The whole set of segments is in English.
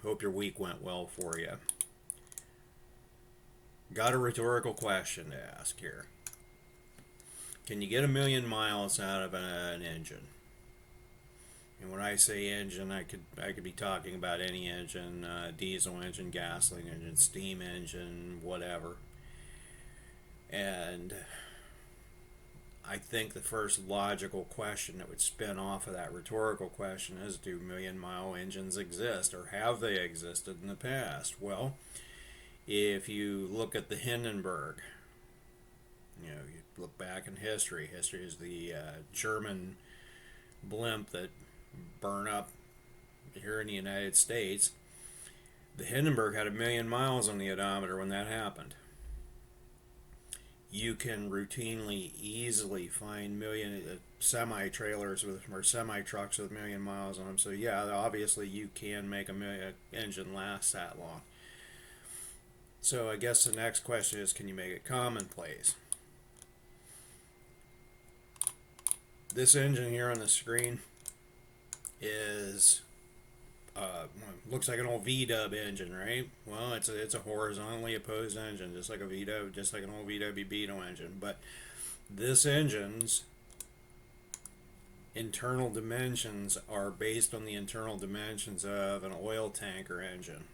Hope your week went well for you. Got a rhetorical question to ask here. Can you get 1,000,000 miles out of an engine? And when I say engine, I could be talking about any engine, diesel engine, gasoline engine, steam engine, whatever. And I think the first logical question that would spin off of that rhetorical question is, do 1,000,000 mile engines exist, or have they existed in the past? Well, if you look at the Hindenburg, you look back in history. History is the German blimp that burned up here in the United States. The Hindenburg had 1,000,000 miles on the odometer when that happened. You can routinely, easily find semi trailers with or semi trucks with 1,000,000 miles on them. So yeah, obviously you can make a engine last that long. So I guess the next question is, can you make it commonplace? This engine here on the screen is looks like an old V-dub engine, right? Well, it's a horizontally opposed engine, just like a V-dub, just like an old VW Beetle engine. But this engine's internal dimensions are based on the internal dimensions of an oil tanker engine.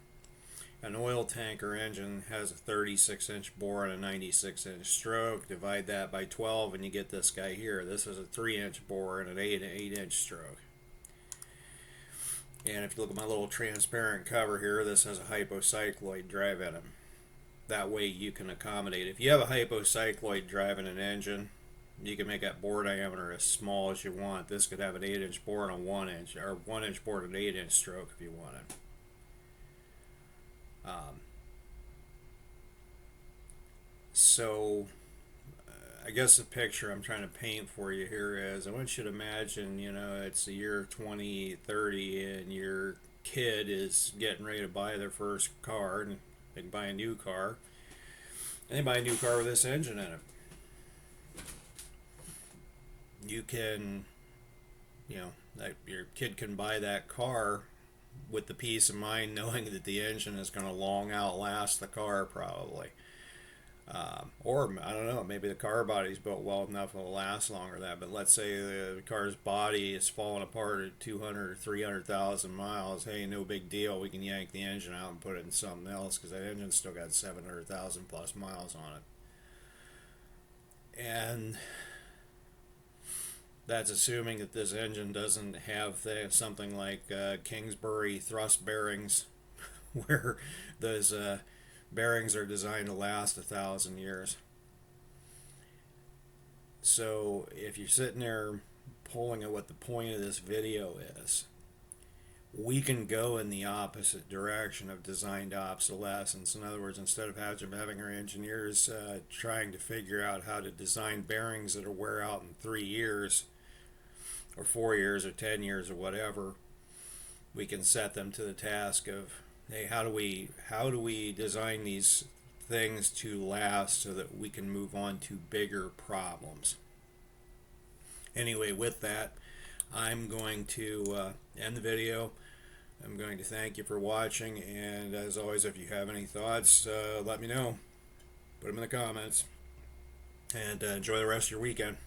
An oil tanker engine has a 36-inch bore and a 96-inch stroke. Divide that by 12 and you get this guy here. This is a 3-inch bore and an 8-inch stroke. And if you look at my little transparent cover here, this has a hypocycloid drive in it. That way you can accommodate. If you have a hypocycloid drive in an engine, you can make that bore diameter as small as you want. This could have an 8-inch bore and a 1-inch, or 1-inch bore and an 8-inch stroke if you wanted. So I guess the picture I'm trying to paint for you here is, I want you to imagine, it's the year 2030 and your kid is getting ready to buy their first car, and they can buy a new car. And they buy a new car with this engine in it. You can, that your kid can buy that car with the peace of mind knowing that the engine is going to long outlast the car probably. Or I don't know, maybe the car body's built well enough it'll last longer than that. But let's say the car's body is falling apart at 200 or 300,000 miles. Hey, no big deal. We can yank the engine out and put it in something else because that engine's still got 700,000 plus miles on it. And that's assuming that this engine doesn't have something like Kingsbury thrust bearings, where those bearings are designed to last 1,000 years. So if you're sitting there pulling at what the point of this video is, we can go in the opposite direction of designed obsolescence. In other words, instead of having our engineers trying to figure out how to design bearings that'll wear out in 3 years or 4 years or 10 years or whatever, we can set them to the task of, hey, how do we design these things to last so that we can move on to bigger problems. Anyway, with that, I'm going to end the video. I'm going to thank you for watching, and as always, if you have any thoughts, let me know. Put them in the comments, and enjoy the rest of your weekend.